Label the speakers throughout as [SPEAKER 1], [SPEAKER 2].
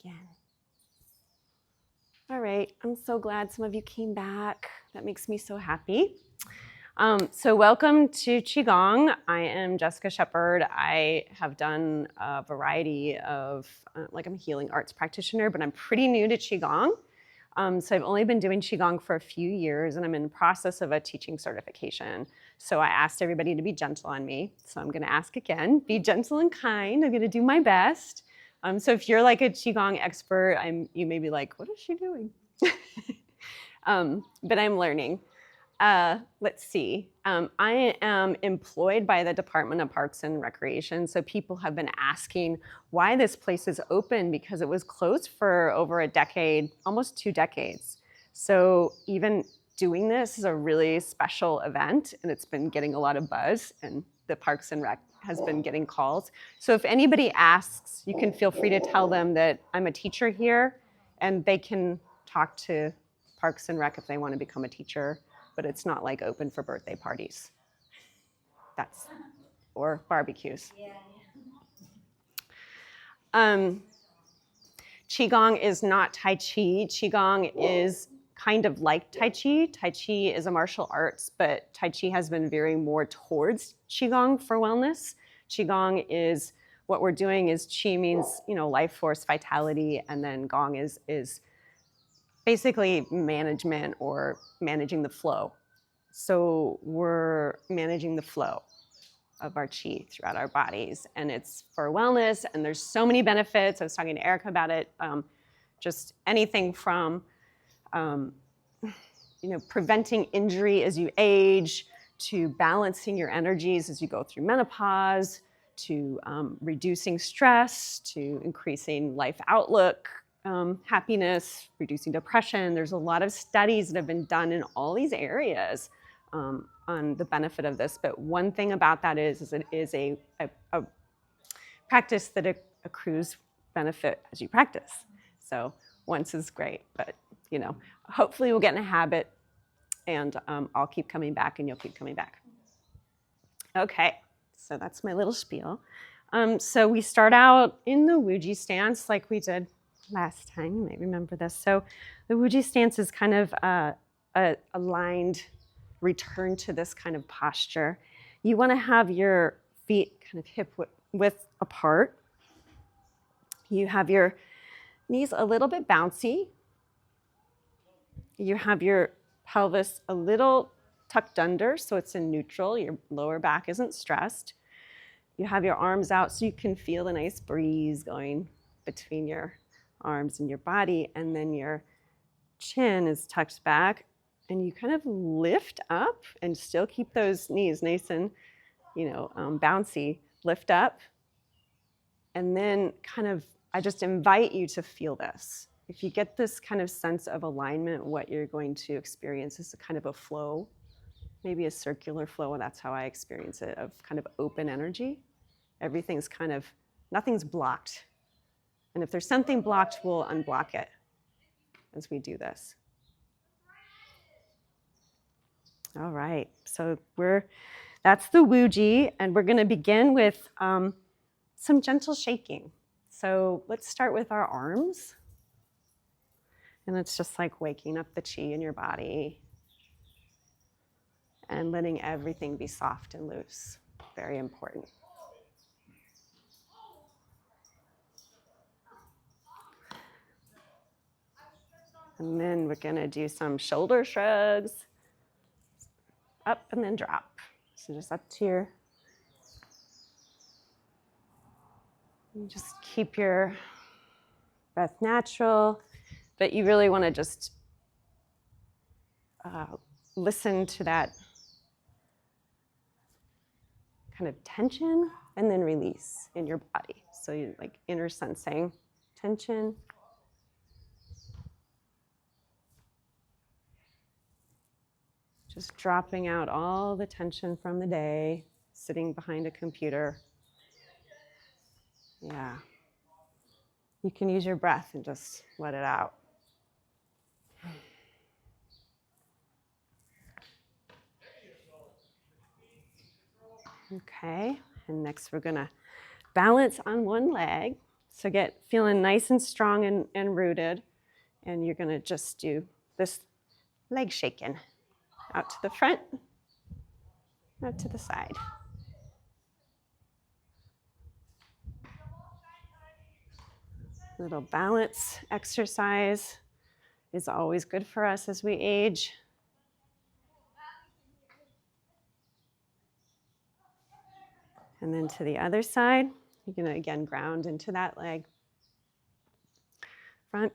[SPEAKER 1] begin. All right, I'm so glad some of you came back. That makes me so happy. So welcome to Qigong. I am Jessica Shepard. I have done a variety of, I'm a healing arts practitioner, but I'm pretty new to Qigong. So I've only been doing Qigong for a few years, and I'm in the process of a teaching certification. So I asked everybody to be gentle on me. So I'm gonna ask again, be gentle and kind. I'm gonna do my best. So if you're like a Qigong expert, you may be like, what is she doing? But I'm learning. Let's see. I am employed by the Department of Parks and Recreation. So people have been asking why this place is open because it was closed for over a decade, almost 2 decades. So even doing this is a really special event, and it's been getting a lot of buzz, and the Parks and Rec has been getting calls. So if anybody asks, you can feel free to tell them that I'm a teacher here, and they can talk to Parks and Rec if they want to become a teacher, but it's not like open for birthday parties. Or barbecues. Qigong is not Tai Chi. Qigong is kind of like Tai Chi. Tai Chi is a martial arts, but Tai Chi has been veering more towards Qigong for wellness. Qigong is, what we're doing is Qi means, life force, vitality, and then Gong is basically management or managing the flow. So we're managing the flow of our Qi throughout our bodies, and it's for wellness, and there's so many benefits. I was talking to Erica about it. Just anything from preventing injury as you age, to balancing your energies as you go through menopause, to reducing stress, to increasing life outlook, happiness, reducing depression. There's a lot of studies that have been done in all these areas on the benefit of this. But one thing about that is it is a practice that accrues benefit as you practice. So once is great, but hopefully we'll get in a habit, and I'll keep coming back and you'll keep coming back. Okay, so that's my little spiel. So we start out in the Wuji stance like we did last time. You might remember this. So the Wuji stance is kind of a aligned return to this kind of posture. You want to have your feet kind of hip width apart. You have your knees a little bit bouncy. You have your pelvis a little tucked under, so it's in neutral. Your lower back isn't stressed. You have your arms out so you can feel the nice breeze going between your arms and your body, and then your chin is tucked back, and you kind of lift up and still keep those knees nice and, bouncy. Lift up, and then I just invite you to feel this. If you get this kind of sense of alignment, what you're going to experience is a kind of a flow, maybe a circular flow, and that's how I experience it, of kind of open energy. Everything's nothing's blocked. And if there's something blocked, we'll unblock it as we do this. All right, so that's the Wuji, and we're gonna begin with some gentle shaking. So let's start with our arms. And it's just like waking up the Qi in your body and letting everything be soft and loose. Very important. And then we're gonna do some shoulder shrugs. Up and then drop. So just up to your, you just keep your breath natural, but you really wanna just listen to that kind of tension and then release in your body. So you're like inner sensing tension. Just dropping out all the tension from the day, sitting behind a computer. Yeah. You can use your breath and just let it out. Okay, and next we're gonna balance on one leg. So get feeling nice and strong and rooted. And you're going to just do this leg shaking out to the front, out to the side. Little balance exercise is always good for us as we age. And then to the other side, you're going to again ground into that leg. Front.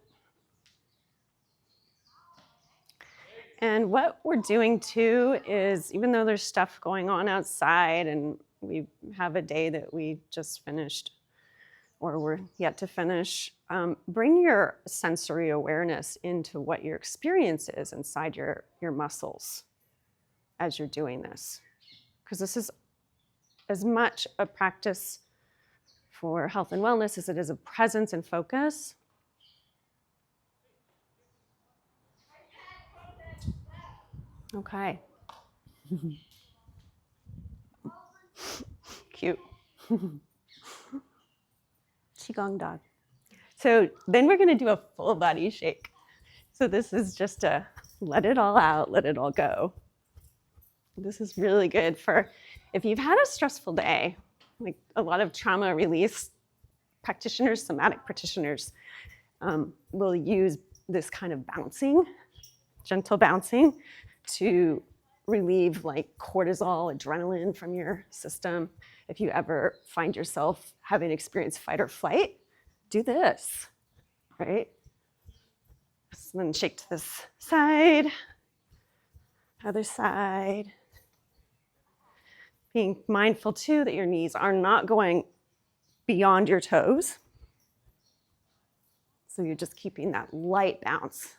[SPEAKER 1] And what we're doing too is, even though there's stuff going on outside and we have a day that we just finished or we're yet to finish, bring your sensory awareness into what your experience is inside your muscles as you're doing this. Because this is as much a practice for health and wellness as it is a presence and focus. Okay. Cute. Qigong dog. So then we're going to do a full body shake. So this is just a let it all out, let it all go. This is really good for if you've had a stressful day, like a lot of trauma release practitioners, somatic practitioners will use this kind of bouncing, gentle bouncing, to relieve like cortisol, adrenaline from your system. If you ever find yourself having experienced fight or flight, do this, right? So then shake to this side, other side. Being mindful too that your knees are not going beyond your toes. So you're just keeping that light bounce.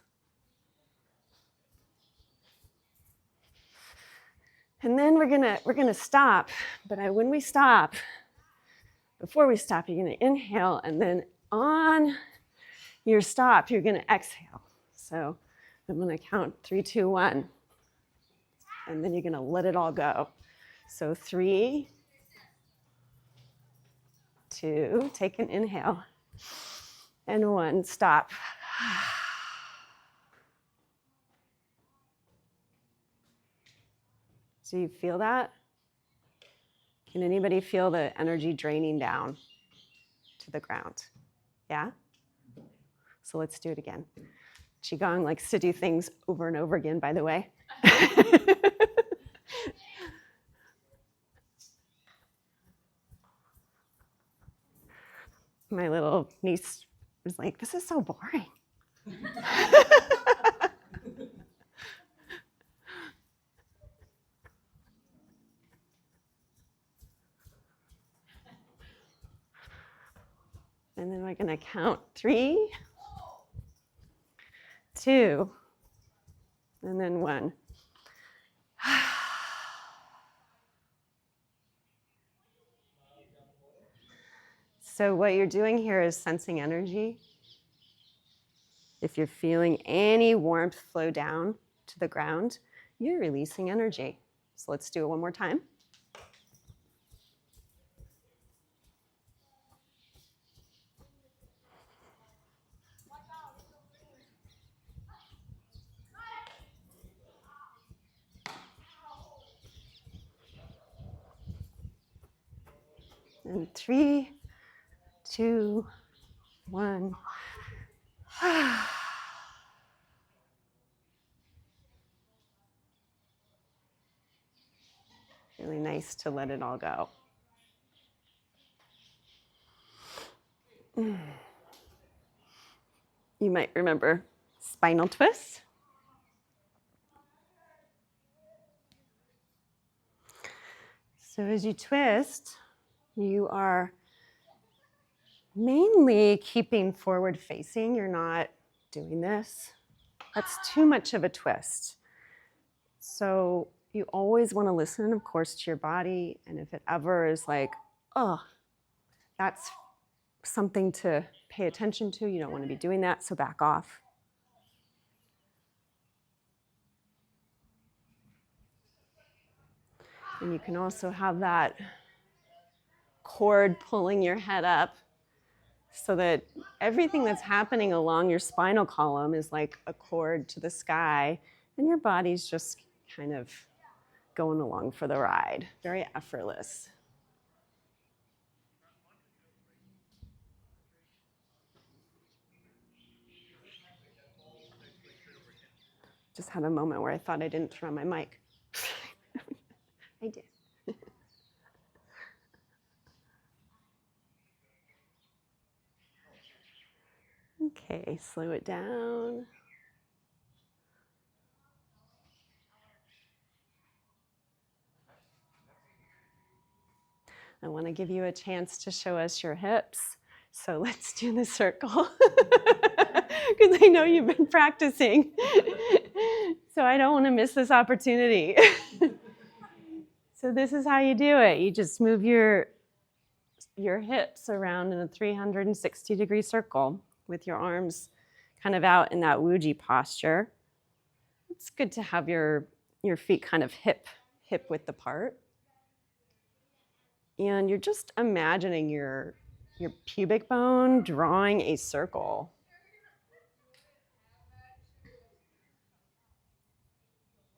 [SPEAKER 1] And then we're gonna stop, but when we stop, before we stop, you're gonna inhale, and then on your stop, you're gonna exhale. So I'm gonna count 3, 2, 1, and then you're gonna let it all go. So 3, 2, take an inhale, and 1, stop. Do you feel that? Can anybody feel the energy draining down to the ground? Yeah? So let's do it again. Qigong likes to do things over and over again, by the way. My little niece was like, this is so boring. And then we're gonna count 3, 2, and then 1. So what you're doing here is sensing energy. If you're feeling any warmth flow down to the ground, you're releasing energy. So let's do it one more time. And 3, 2, 1. Really nice to let it all go. You might remember spinal twists. So as you twist, you are mainly keeping forward facing. You're not doing this. That's too much of a twist. So you always want to listen, of course, to your body. And if it ever is like, oh, that's something to pay attention to, you don't want to be doing that, so back off. And you can also have that cord pulling your head up. so that everything that's happening along your spinal column is like a cord to the sky, and your body's just kind of going along for the ride. Very effortless. Just had a moment where I thought I didn't turn on my mic. I did. Okay, slow it down. I want to give you a chance to show us your hips. So let's do the circle, because I know you've been practicing. So I don't want to miss this opportunity. So this is how you do it. You just move your hips around in a 360-degree circle with your arms kind of out in that wuji posture. It's good to have your feet kind of hip width apart. And you're just imagining your pubic bone drawing a circle.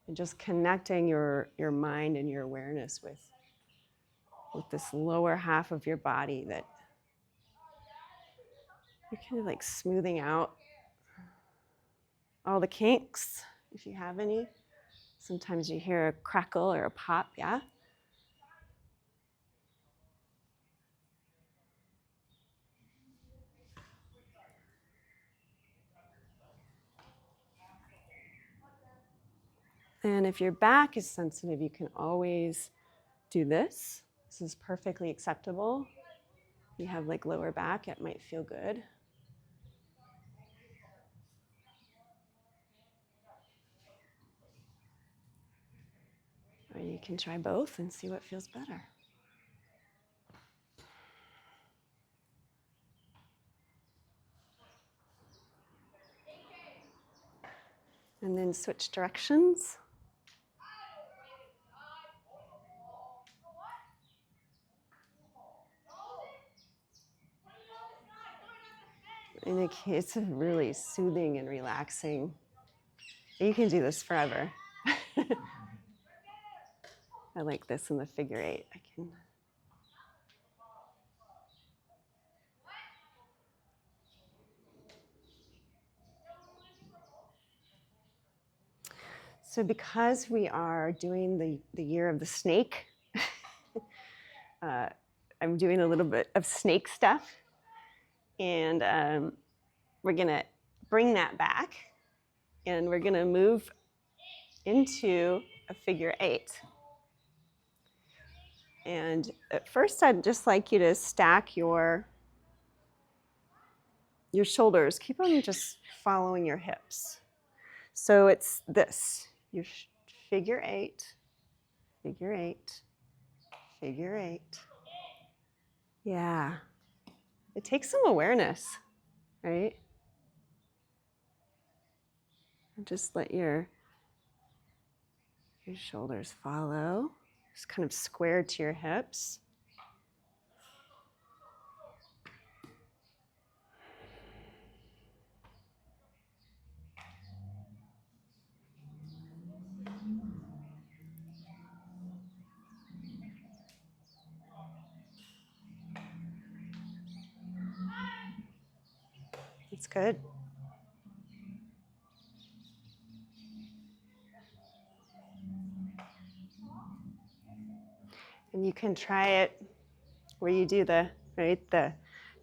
[SPEAKER 1] And just connecting your mind and your awareness with this lower half of your body that you're kind of like smoothing out all the kinks, if you have any. Sometimes you hear a crackle or a pop, yeah? And if your back is sensitive, you can always do this. This is perfectly acceptable. You have like lower back, it might feel good. Or you can try both and see what feels better. And then switch directions. And it's really soothing and relaxing. You can do this forever. I like this in the figure eight. So because we are doing the year of the snake, I'm doing a little bit of snake stuff. And we're going to bring that back. And we're going to move into a figure eight. And at first, I'd just like you to stack your shoulders. Keep them just following your hips. So it's this. Your figure eight, figure eight, figure eight. Yeah. It takes some awareness, right? And just let your shoulders follow. Just kind of square to your hips. It's good. And you can try it where you do the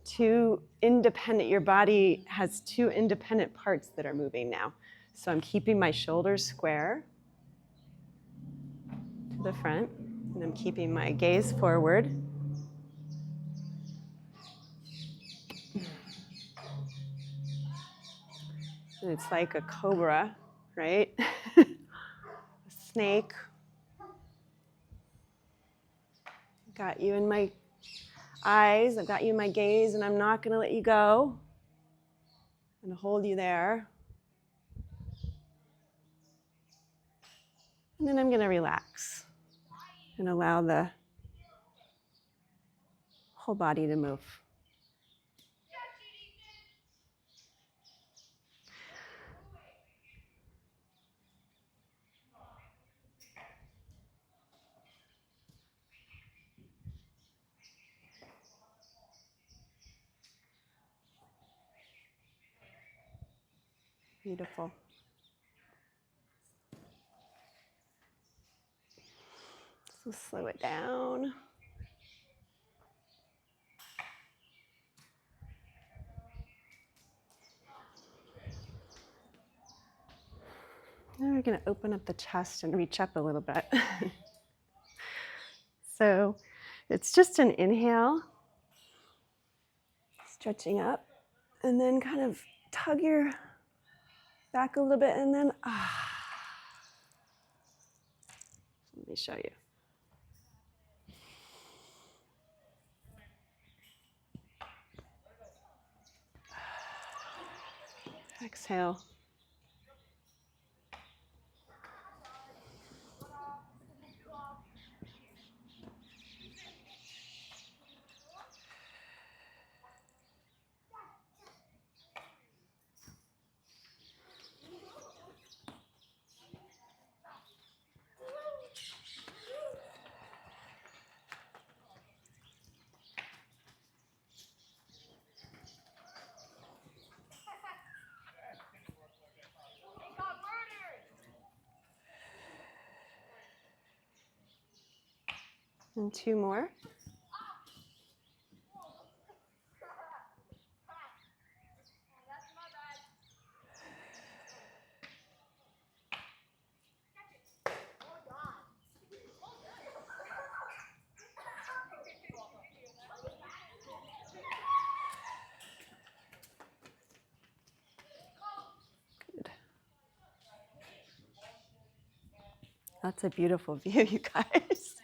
[SPEAKER 1] two independent, your body has two independent parts that are moving now. So I'm keeping my shoulders square to the front, and I'm keeping my gaze forward. And it's like a cobra, right? A snake. Got you in my eyes, I've got you in my gaze, and I'm not going to let you go. I'm going to hold you there. And then I'm going to relax and allow the whole body to move. Beautiful. So slow it down. Now we're going to open up the chest and reach up a little bit. So it's just an inhale, stretching up, and then kind of tug your back a little bit, and then Let me show you. Exhale. And two more. Good. That's a beautiful view, you guys.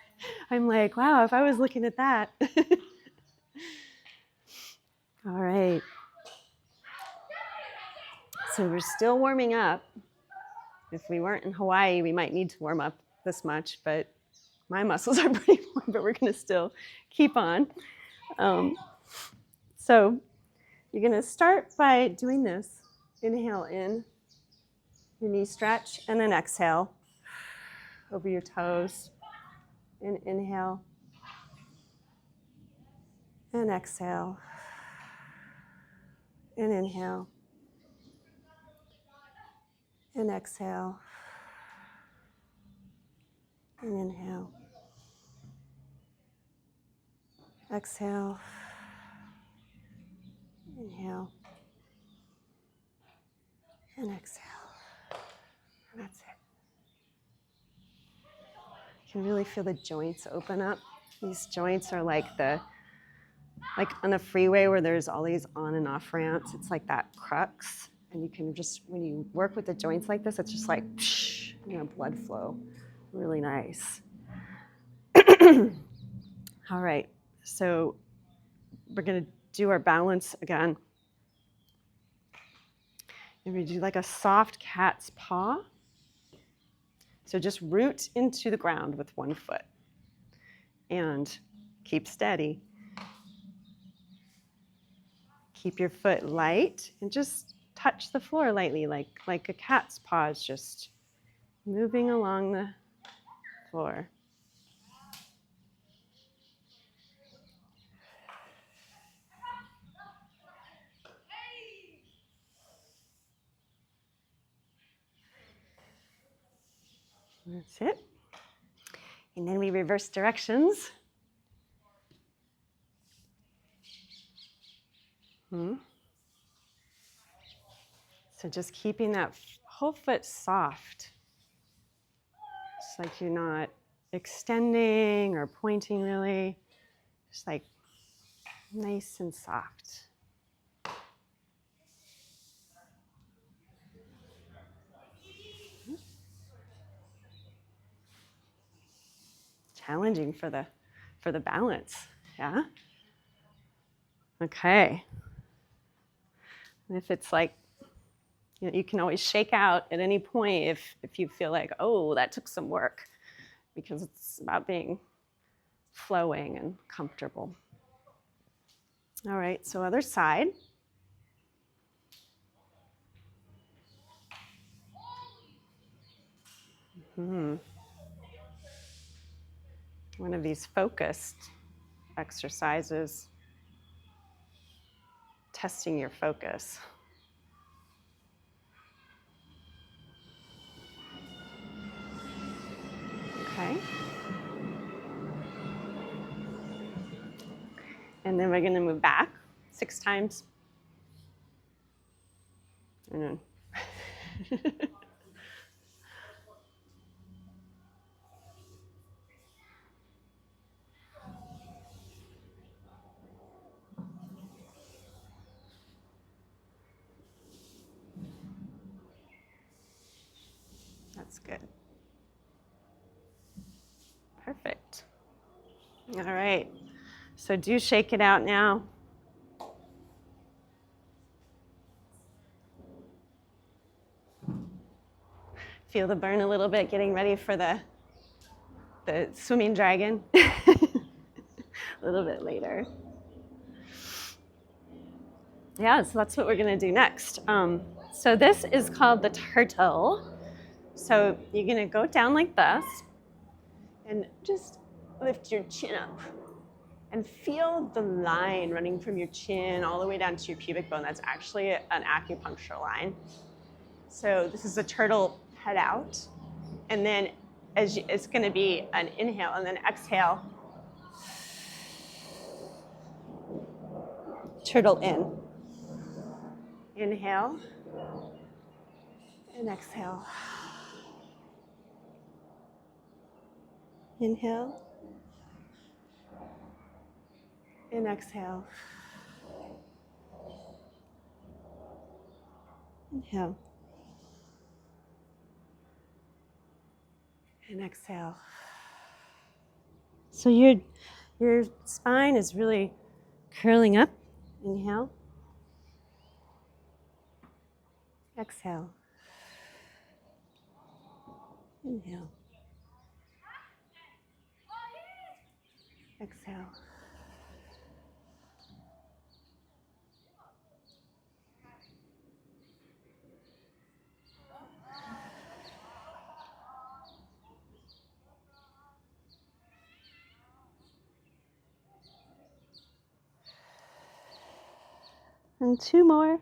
[SPEAKER 1] I'm like, wow, if I was looking at that. All right. So we're still warming up. If we weren't in Hawaii, we might need to warm up this much, but my muscles are pretty warm, but we're going to still keep on. So you're going to start by doing this. Inhale in, your knee stretch, and then exhale over your toes. And inhale, and exhale, and inhale, and exhale, and inhale, exhale, inhale, and exhale. And that's it. You can really feel the joints open up. These joints are like on the freeway where there's all these on and off ramps. It's like that crux. And you can just, when you work with the joints like this, it's just like, blood flow. Really nice. All right, so we're going to do our balance again. And we do like a soft cat's paw. So just root into the ground with one foot and keep steady. Keep your foot light and just touch the floor lightly, like a cat's paw is just moving along the floor. That's it. And then we reverse directions. So just keeping that whole foot soft. It's like you're not extending or pointing really. Just like nice and soft. Challenging for the balance, yeah? Okay. And if it's like, you can always shake out at any point if you feel like, oh, that took some work, because it's about being flowing and comfortable. All right, so other side. One of these focused exercises, testing your focus. Okay. And then we're going to move back 6 times. And then that's good. Perfect. All right. So do shake it out now. Feel the burn a little bit, getting ready for the swimming dragon. A little bit later. Yeah, so that's what we're going to do next. So this is called the turtle. So you're going to go down like this and just lift your chin up and feel the line running from your chin all the way down to your pubic bone. That's actually an acupuncture line. So this is a turtle head out. And then it's going to be an inhale and then exhale. Turtle in. Inhale and exhale. Inhale and exhale. Inhale and exhale. So your spine is really curling up. Inhale. Exhale. Inhale. Exhale. And 2 more.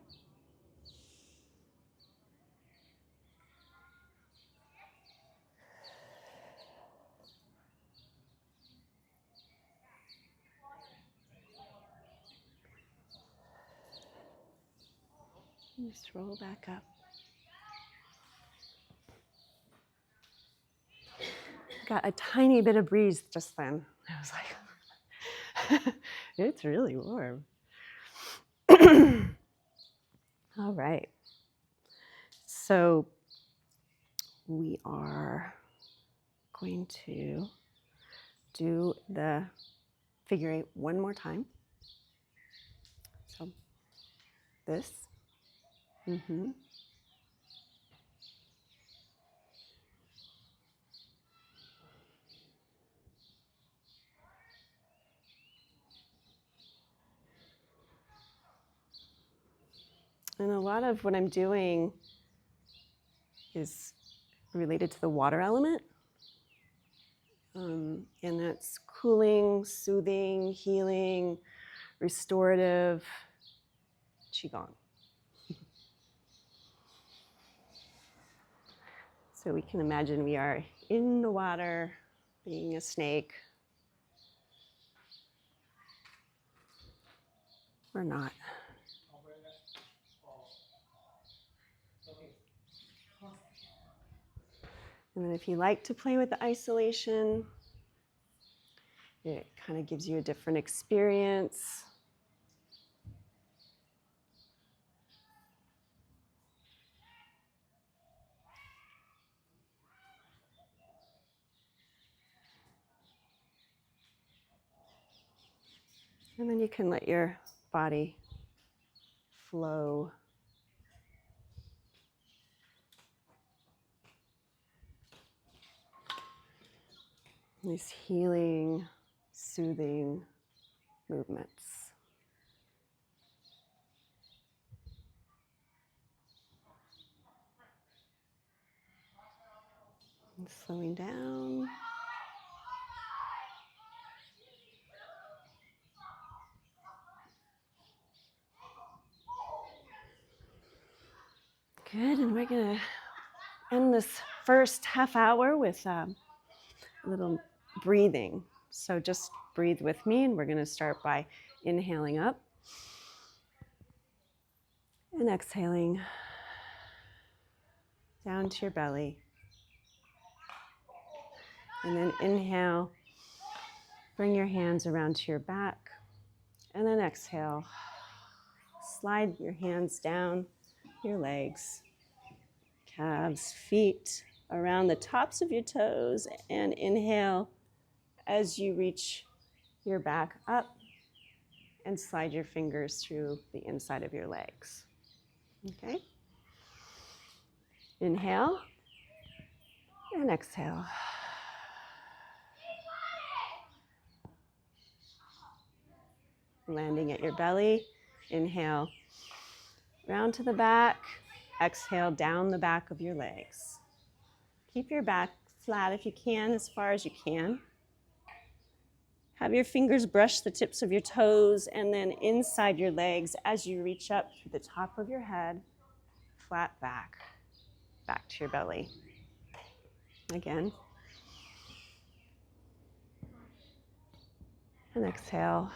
[SPEAKER 1] Just roll back up. Got a tiny bit of breeze just then. I was like, it's really warm. All right. So we are going to do the figure 8 one more time. So this. Mm-hmm. And a lot of what I'm doing is related to the water element. And that's cooling, soothing, healing, restorative, Qigong. So we can imagine we are in the water, being a snake, or not. And then if you like to play with the isolation, it kind of gives you a different experience. And then you can let your body flow. These healing, soothing movements. And slowing down. Good, and we're gonna end this first half hour with a little breathing. So just breathe with me, and we're going to start by inhaling up and exhaling down to your belly. And then inhale, bring your hands around to your back, and then exhale. Slide your hands down your legs, calves, feet, around the tops of your toes, and inhale as you reach your back up and slide your fingers through the inside of your legs. Okay? Inhale and exhale. Landing at your belly. Inhale, round to the back. Exhale, down the back of your legs. Keep your back flat if you can, as far as you can. Have your fingers brush the tips of your toes and then inside your legs as you reach up to the top of your head, flat back to your belly. Again. And exhale.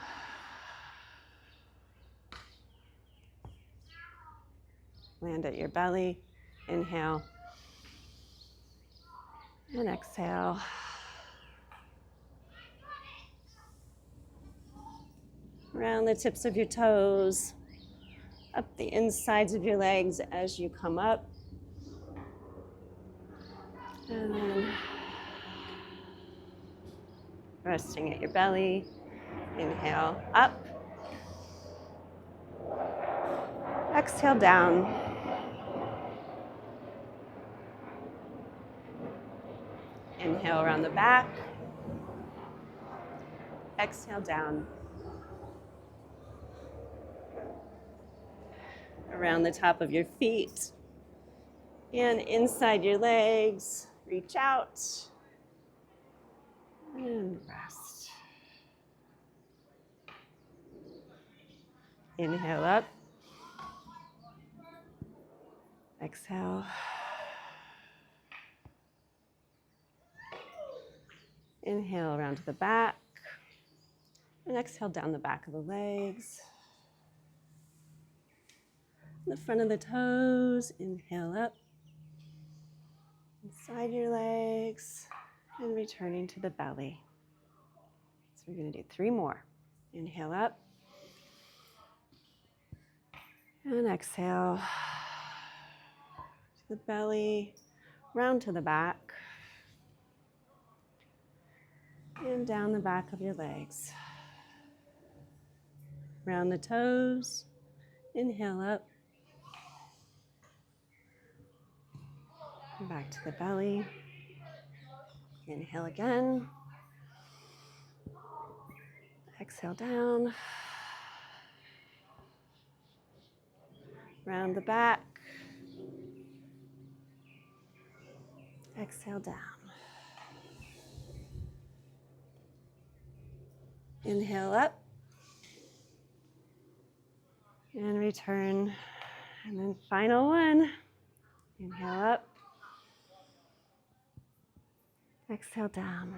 [SPEAKER 1] Land at your belly. Inhale. And exhale. Around the tips of your toes, up the insides of your legs as you come up. And then resting at your belly. Inhale, up. Exhale, down. Inhale around the back. Exhale, down. Around the top of your feet. And inside your legs. Reach out. And rest. Inhale up. Exhale. Inhale around to the back. And exhale down the back of the legs. The front of the toes. Inhale up. Inside your legs. And returning to the belly. So we're going to do 3 more. Inhale up. And exhale. To the belly. Round to the back. And down the back of your legs. Round the toes. Inhale up. And back to the belly. Inhale again. Exhale down. Round the back. Exhale down. Inhale up. And return. And then final one. Inhale up. Exhale down.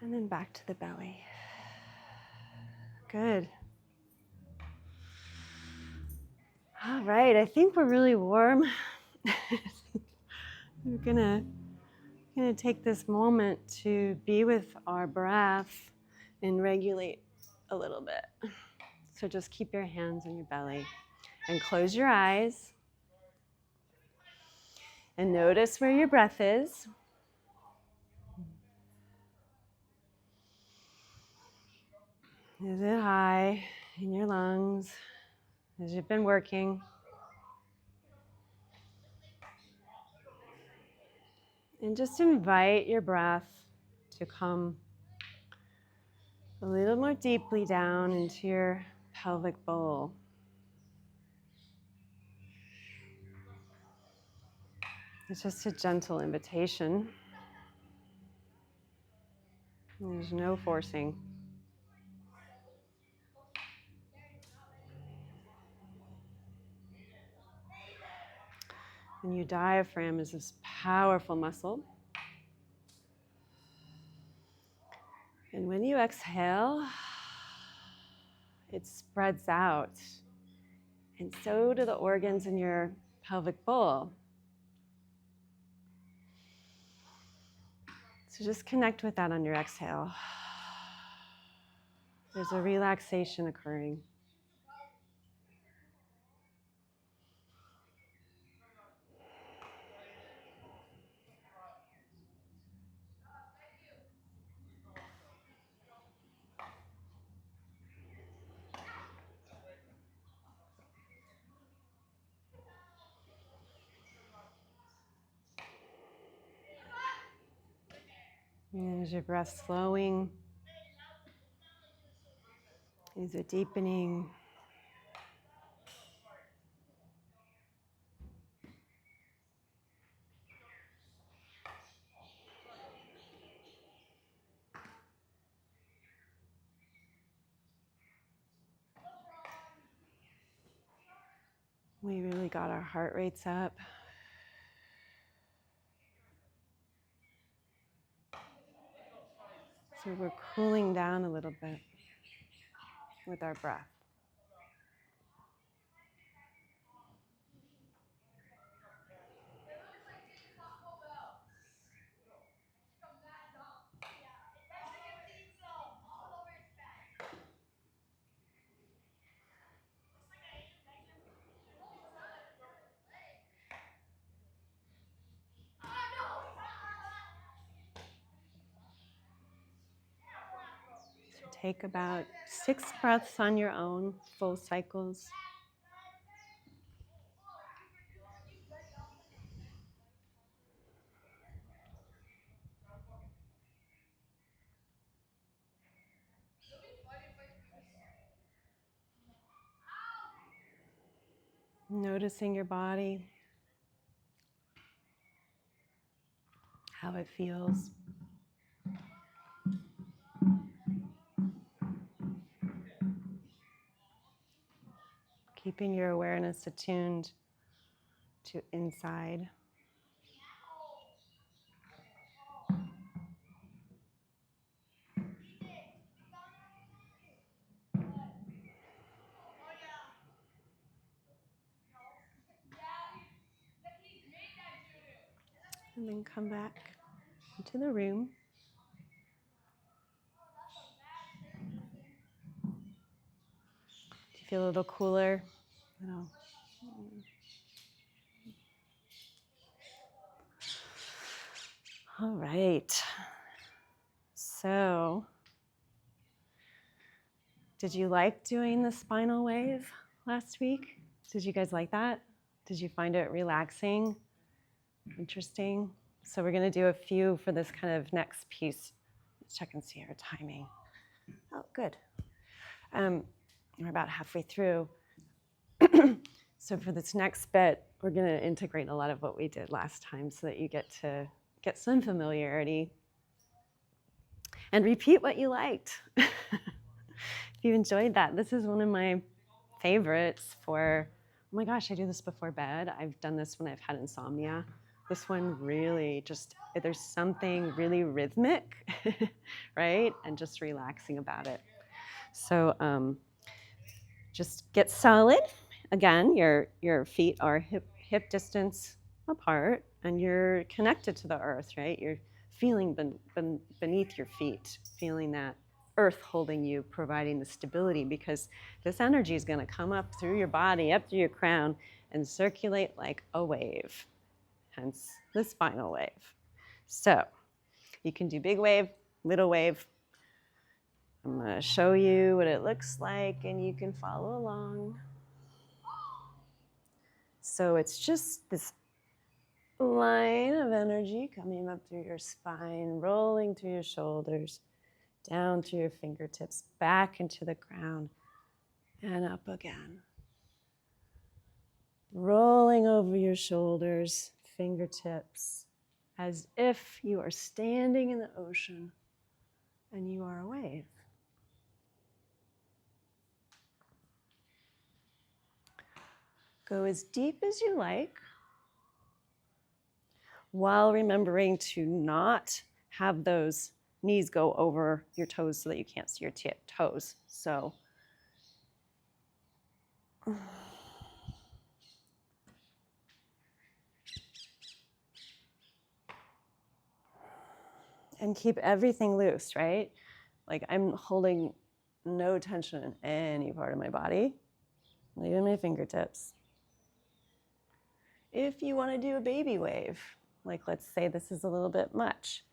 [SPEAKER 1] And then back to the belly. Good. All right, I think we're really warm. We're gonna take this moment to be with our breath and regulate a little bit. So just keep your hands on your belly and close your eyes and notice where your breath is. Is it high in your lungs as you've been working? And just invite your breath to come a little more deeply down into your pelvic bowl. It's just a gentle invitation. There's no forcing. And your diaphragm is this powerful muscle. And when you exhale, it spreads out. And so do the organs in your pelvic bowl. So just connect with that on your exhale. There's a relaxation occurring. And as your breath slowing, is it deepening? We really got our heart rates up. So we're cooling down a little bit with our breath. So take about 6 breaths on your own, full cycles. Noticing your body, how it feels. Keeping your awareness attuned to inside. And then come back into the room. Do you feel a little cooler? All right. So, did you like doing the spinal wave last week? Did you guys like that? Did you find it relaxing? Interesting? So we're going to do a few for this kind of next piece. Let's check and see our timing. Oh, good. We're about halfway through. So for this next bit, we're going to integrate a lot of what we did last time so that you get to get some familiarity and repeat what you liked. If you enjoyed that, this is one of my favorites for, oh my gosh, I do this before bed. I've done this when I've had insomnia. This one really just, there's something really rhythmic, right? And just relaxing about it. So just get solid. Again, your feet are hip distance apart and you're connected to the earth, right? You're feeling beneath your feet, feeling that earth holding you, providing the stability, because this energy is going to come up through your body, up through your crown, and circulate like a wave, hence the spinal wave. So you can do big wave, little wave. I'm going to show you what it looks like, and you can follow along. So it's just this line of energy coming up through your spine, rolling through your shoulders, down through your fingertips, back into the ground, and up again. Rolling over your shoulders, fingertips, as if you are standing in the ocean and you are a wave. Go as deep as you like, while remembering to not have those knees go over your toes so that you can't see your toes. So and keep everything loose, right? Like I'm holding no tension in any part of my body, not even my fingertips. If you want to do a baby wave, like let's say this is a little bit much,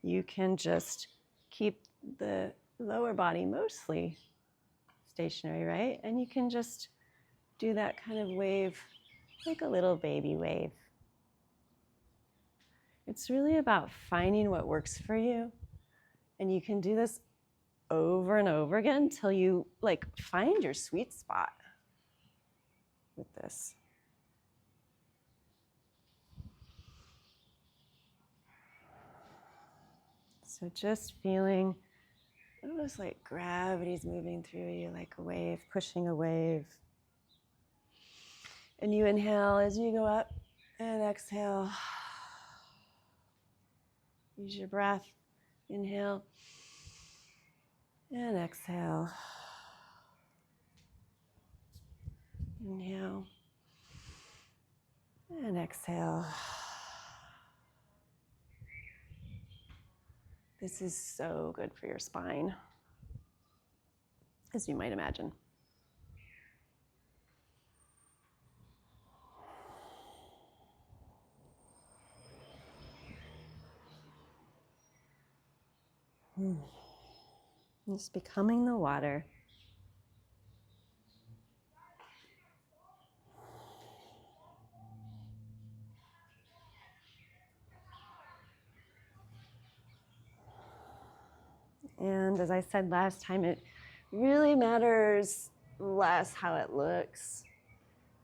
[SPEAKER 1] you can just keep the lower body mostly stationary, right? And you can just do that kind of wave, like a little baby wave. It's really about finding what works for you. And you can do this over and over again until you like find your sweet spot with this. So just feeling almost like gravity's moving through you like a wave, pushing a wave. And you inhale as you go up and exhale. Use your breath. Inhale and exhale. Inhale and exhale. This is so good for your spine, as you might imagine. Just becoming the water. And as I said last time, it really matters less how it looks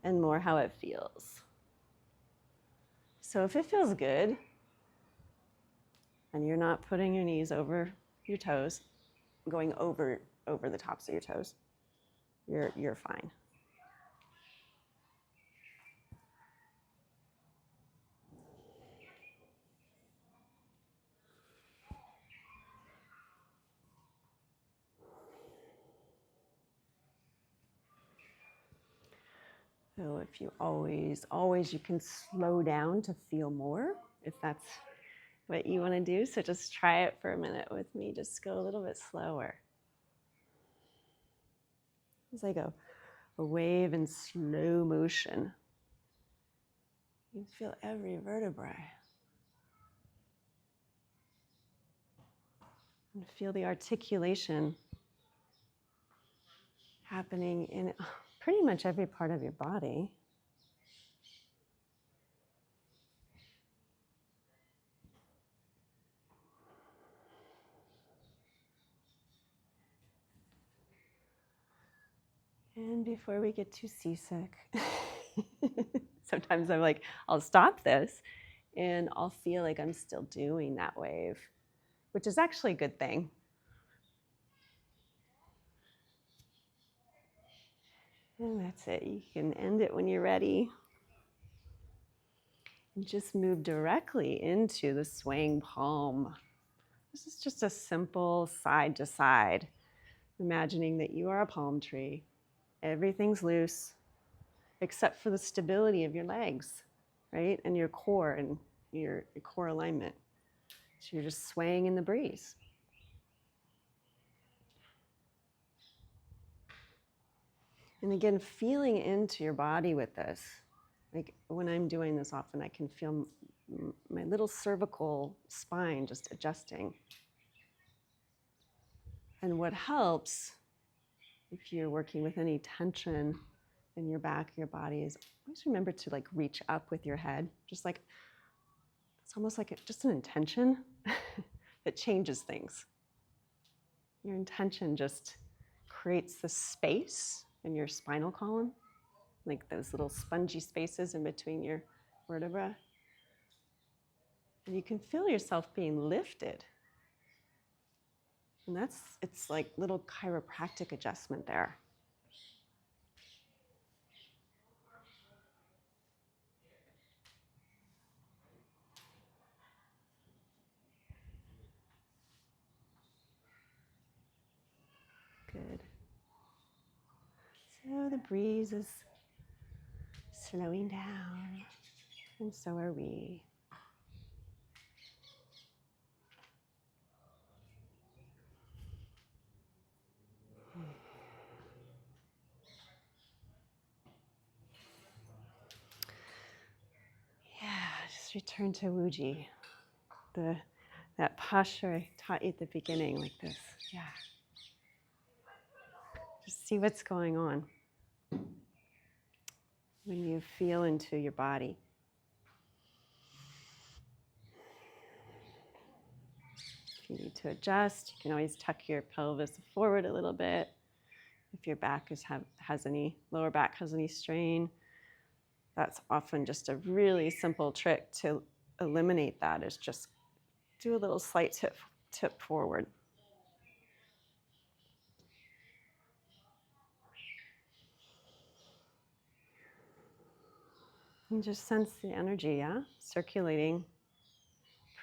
[SPEAKER 1] and more how it feels. So if it feels good and you're not putting your knees over your toes, going over the tops of your toes, you're fine. So if you always you can slow down to feel more, if that's what you want to do. So just try it for a minute with me. Just go a little bit slower. It's like a wave in slow motion. You feel every vertebrae. And feel the articulation happening in pretty much every part of your body. And before we get too seasick, sometimes I'm like, I'll stop this and I'll feel like I'm still doing that wave, which is actually a good thing. And that's it. You can end it when you're ready. And just move directly into the swaying palm. This is just a simple side to side, imagining that you are a palm tree. Everything's loose, except for the stability of your legs, right? And your core and your core alignment. So you're just swaying in the breeze. And again, feeling into your body with this. Like when I'm doing this often, I can feel my little cervical spine just adjusting. And what helps, if you're working with any tension in your back, your body, is always remember to like reach up with your head. Just like, it's almost like just an intention that changes things. Your intention just creates the space in your spinal column, like those little spongy spaces in between your vertebrae. And you can feel yourself being lifted. And it's like little chiropractic adjustment there. Good. So the breeze is slowing down, and so are we. Yeah, just return to Wuji. That posture I taught you at the beginning, like this. Yeah. Just see what's going on when you feel into your body. If you need to adjust, you can always tuck your pelvis forward a little bit. If your back lower back has any strain, that's often just a really simple trick to eliminate that, is just do a little slight tip forward. And just sense the energy, yeah? Circulating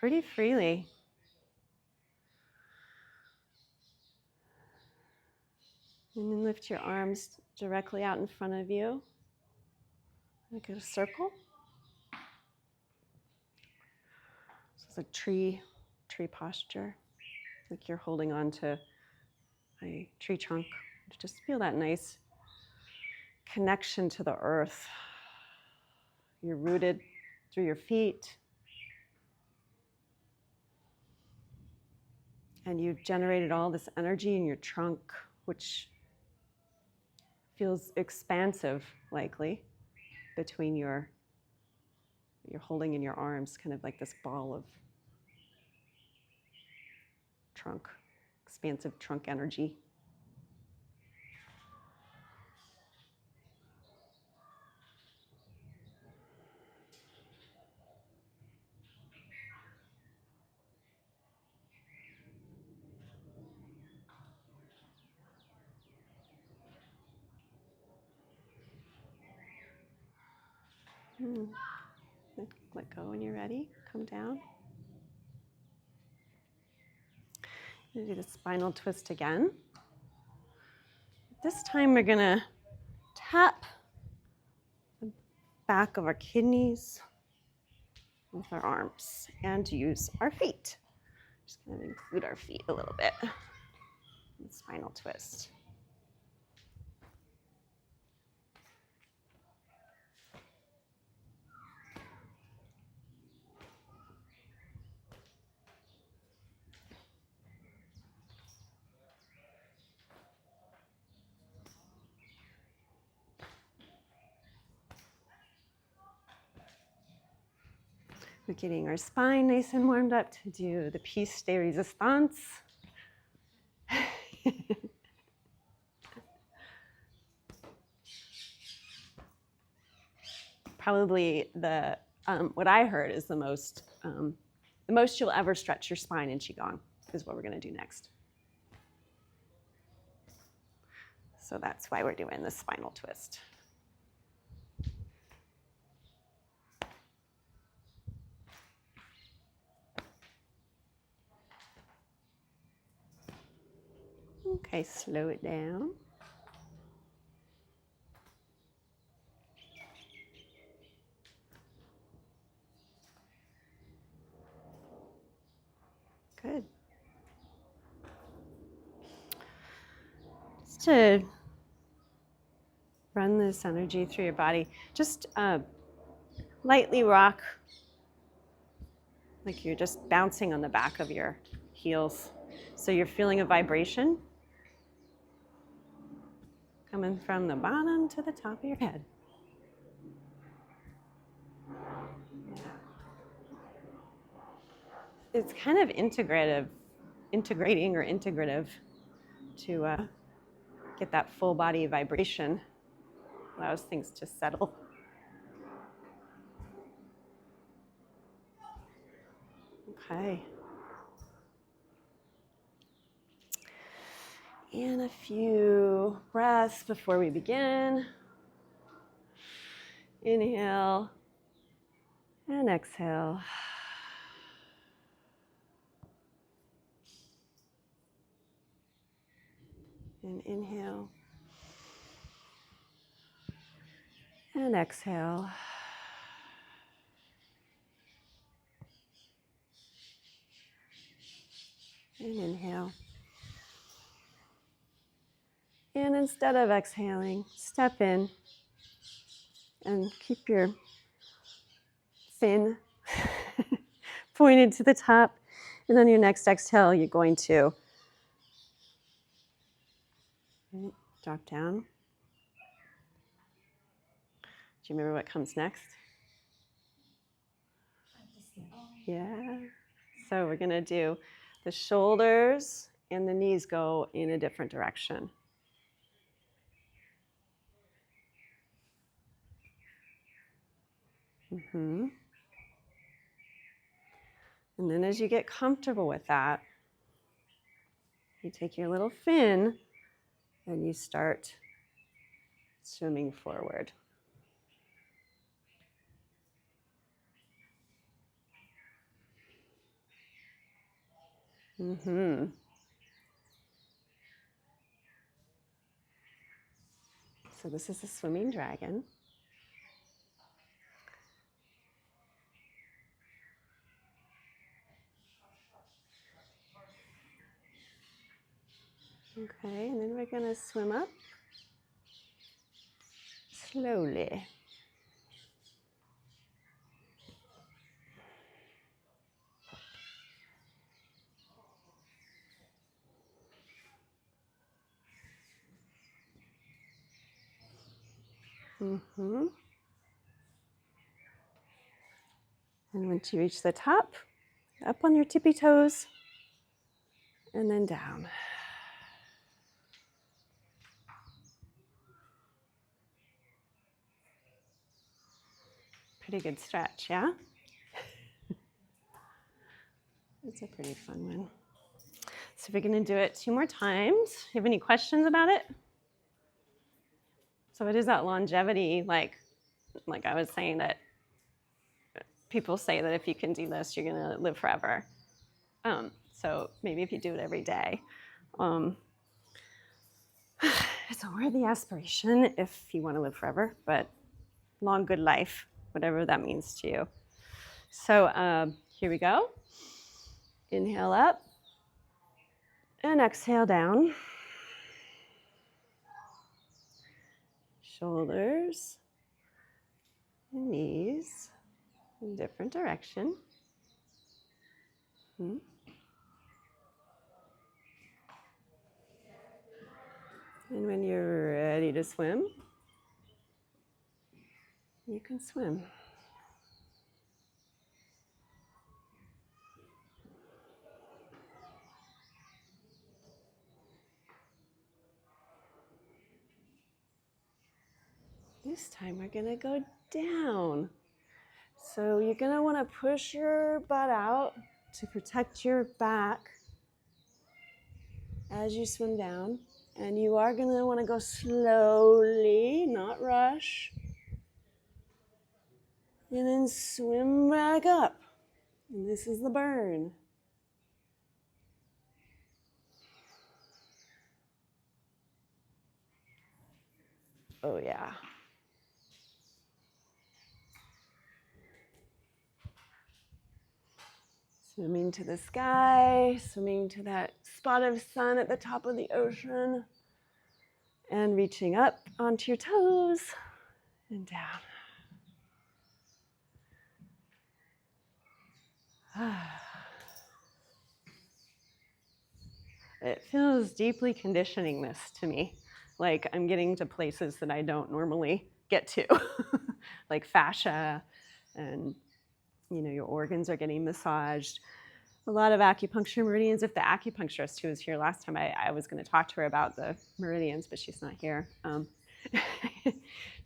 [SPEAKER 1] pretty freely. And then lift your arms directly out in front of you, like a circle. So it's a tree posture, like you're holding on to a tree trunk. Just feel that nice connection to the earth. You're rooted through your feet. And you've generated all this energy in your trunk, which feels expansive, likely, between you're holding in your arms, kind of like this ball of trunk, expansive trunk energy. Let go when you're ready. Come down. We'll do the spinal twist again. This time we're going to tap the back of our kidneys with our arms and use our feet. Just going to include our feet a little bit in the spinal twist. We're getting our spine nice and warmed up to do the piece de resistance. Probably what I heard is the most you'll ever stretch your spine in Qigong is what we're going to do next. So that's why we're doing the spinal twist. Okay, slow it down. Good. Just to run this energy through your body, just lightly rock like you're just bouncing on the back of your heels. So you're feeling a vibration coming from the bottom to the top of your head. It's kind of integrating or integrative to get that full body vibration. Allows things to settle. Okay. And a few breaths before we begin. Inhale and exhale. And inhale and exhale. And inhale. And instead of exhaling, step in and keep your fin pointed to the top. And on your next exhale, you're going to drop down. Do you remember what comes next? Yeah. So we're going to do the shoulders and the knees go in a different direction. Mm-hmm. And then as you get comfortable with that, you take your little fin and you start swimming forward. Mm-hmm. So this is a swimming dragon. Okay, and then we're going to swim up slowly. Mm-hmm. And once you reach the top, up on your tippy toes, and then down. Pretty good stretch, yeah? It's a pretty fun one. So we're going to do it 2 more times. You have any questions about it? So it is that longevity, like I was saying, that people say that if you can do this, you're going to live forever. So maybe if you do it every day. It's a worthy aspiration if you want to live forever, but long, good life, whatever that means to you. So here we go. Inhale up and exhale down. Shoulders and knees in different direction. And when you're ready to swim, you can swim. This time we're going to go down. So you're going to want to push your butt out to protect your back as you swim down. And you are going to want to go slowly, not rush. And then swim back up. And this is the burn. Oh, yeah. Swimming to the sky, swimming to that spot of sun at the top of the ocean, and reaching up onto your toes and down. It feels deeply conditioning this to me. Like I'm getting to places that I don't normally get to, like fascia, and your organs are getting massaged. A lot of acupuncture meridians. If the acupuncturist who was here last time, I was going to talk to her about the meridians, but she's not here.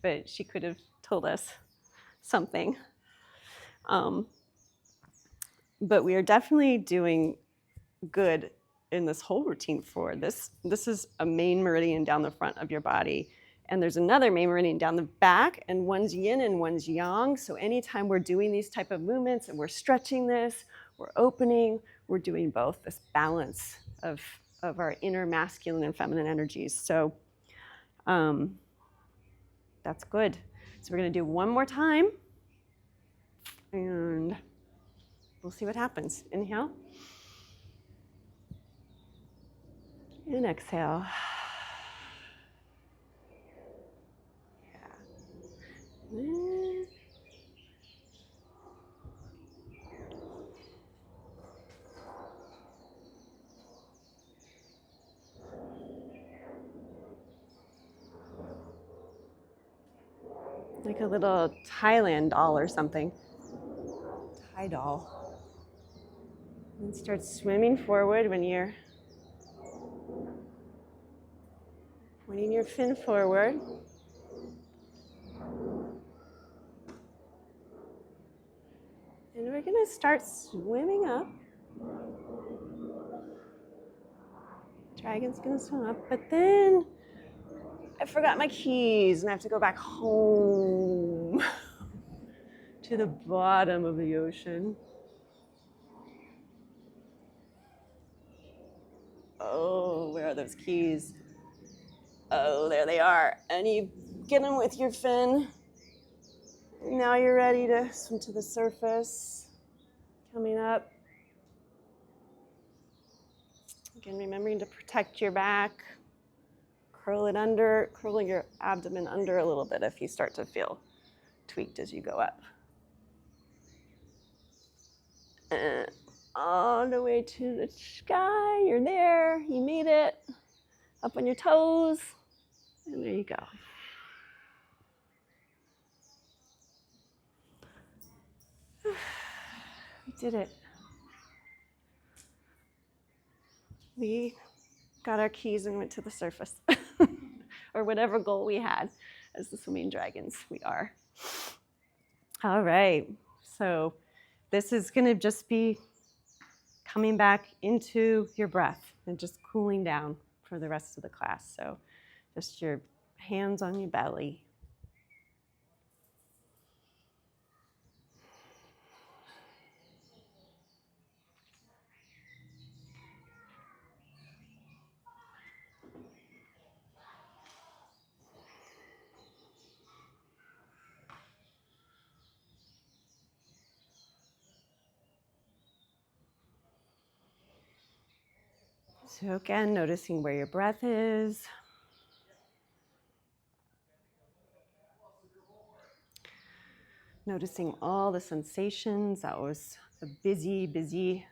[SPEAKER 1] But she could have told us something. But we are definitely doing good in this whole routine for. This is a main meridian down the front of your body. And there's another main meridian down the back, and one's yin and one's yang. So anytime we're doing these type of movements and we're stretching this, we're opening, we're doing both, this balance of our inner masculine and feminine energies. So that's good. So we're gonna do one more time, and we'll see what happens. Inhale. And exhale. Like a little Thailand doll or something. Thai doll. And start swimming forward when you're pointing your fin forward. And we're gonna start swimming up. Dragon's gonna swim up, but then I forgot my keys and I have to go back home to the bottom of the ocean. Oh, where are those keys? Oh, there they are. And you get them with your fin. Now you're ready to swim to the surface. Coming up. Again, remembering to protect your back. Curl it under, curling your abdomen under a little bit if you start to feel tweaked as you go up. And all the way to the sky. You're there. You made it. Up on your toes. And there you go. We did it. We got our keys and went to the surface. Or whatever goal we had as the swimming dragons we are. All right. So this is going to just be coming back into your breath and just cooling down for the rest of the class. So just your hands on your belly. So again, noticing where your breath is. Noticing all the sensations. That was a busy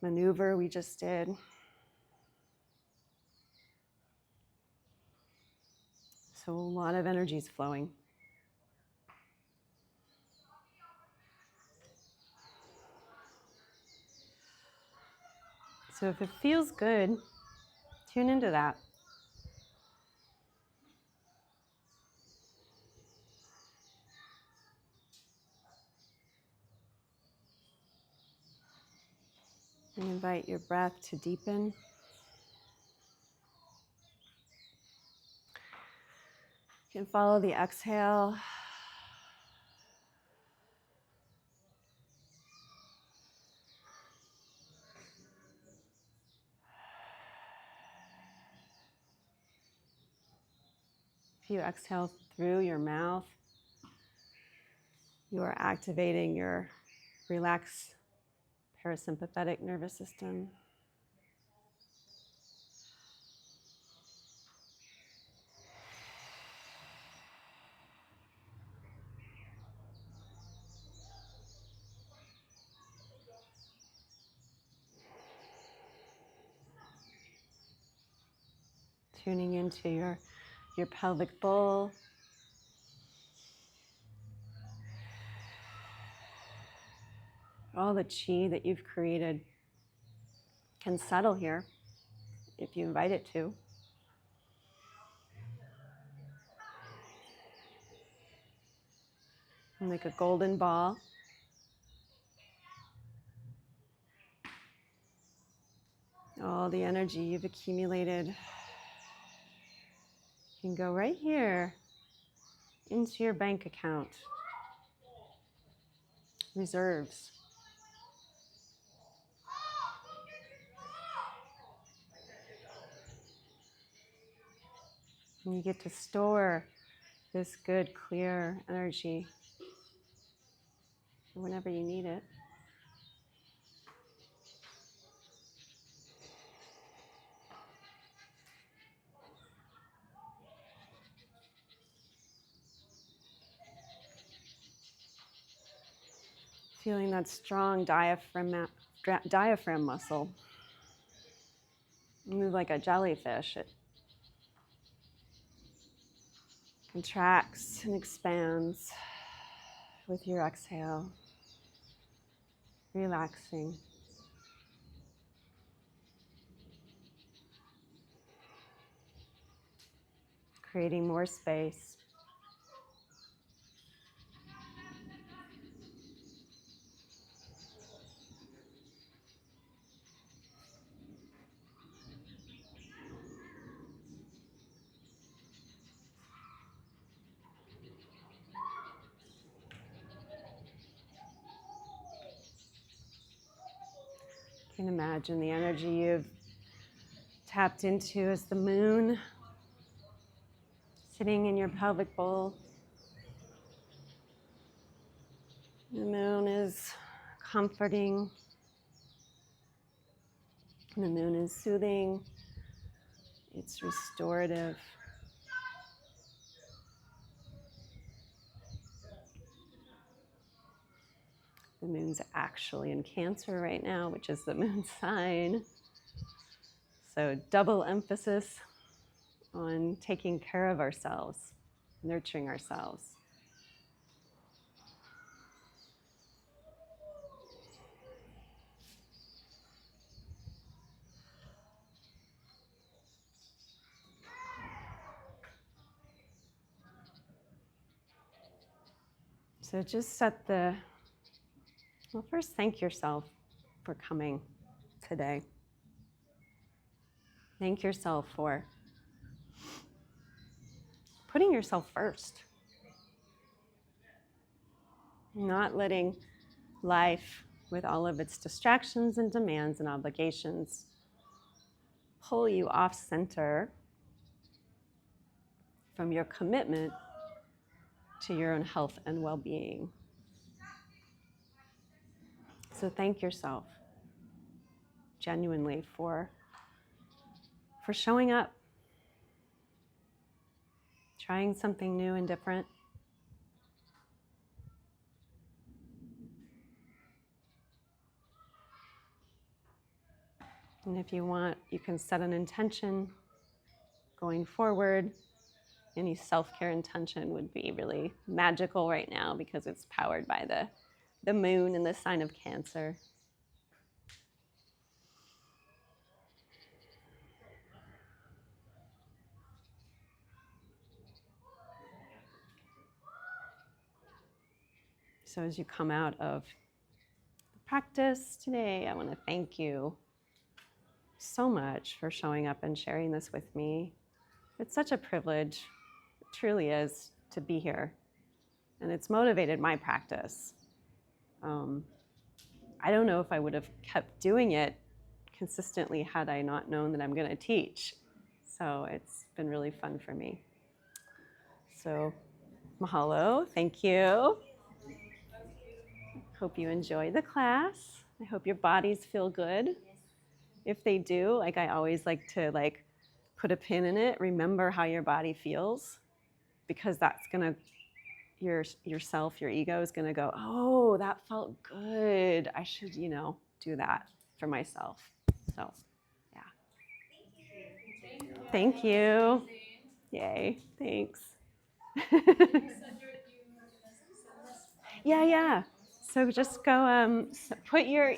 [SPEAKER 1] maneuver we just did. So a lot of energy is flowing. So if it feels good, tune into that. And invite your breath to deepen. You can follow the exhale. If you exhale through your mouth, you are activating your relaxed parasympathetic nervous system. Tuning into your pelvic bowl. All the chi that you've created can settle here if you invite it to. And like a golden ball. All all the energy you've accumulated can go right here into your bank account. Reserves. And you get to store this good, clear energy whenever you need it. Feeling that strong diaphragm muscle. Move like a jellyfish. It contracts and expands with your exhale, relaxing. Creating more space. You can imagine the energy you've tapped into as the moon sitting in your pelvic bowl. The moon is comforting. The moon is soothing. It's restorative. The moon's actually in Cancer right now, which is the moon sign. So double emphasis on taking care of ourselves, nurturing ourselves. So just first thank yourself for coming today. Thank yourself for putting yourself first. Not letting life, with all of its distractions and demands and obligations, pull you off center from your commitment to your own health and well-being. So thank yourself genuinely for showing up, trying something new and different. And if you want, you can set an intention going forward. Any self-care intention would be really magical right now because it's powered by the moon and the sign of Cancer. So as you come out of the practice today, I want to thank you so much for showing up and sharing this with me. It's such a privilege, it truly is, to be here. And it's motivated my practice. I don't know if I would have kept doing it consistently had I not known that I'm going to teach. So it's been really fun for me. So mahalo, thank you. Hope you enjoy the class. I hope your bodies feel good. If they do, I always like to put a pin in it. Remember how your body feels, because that's gonna, yourself, your ego is gonna go, oh, that felt good. I should, do that for myself. So, yeah. Thank you. Yay, thanks. Yeah. So just go put your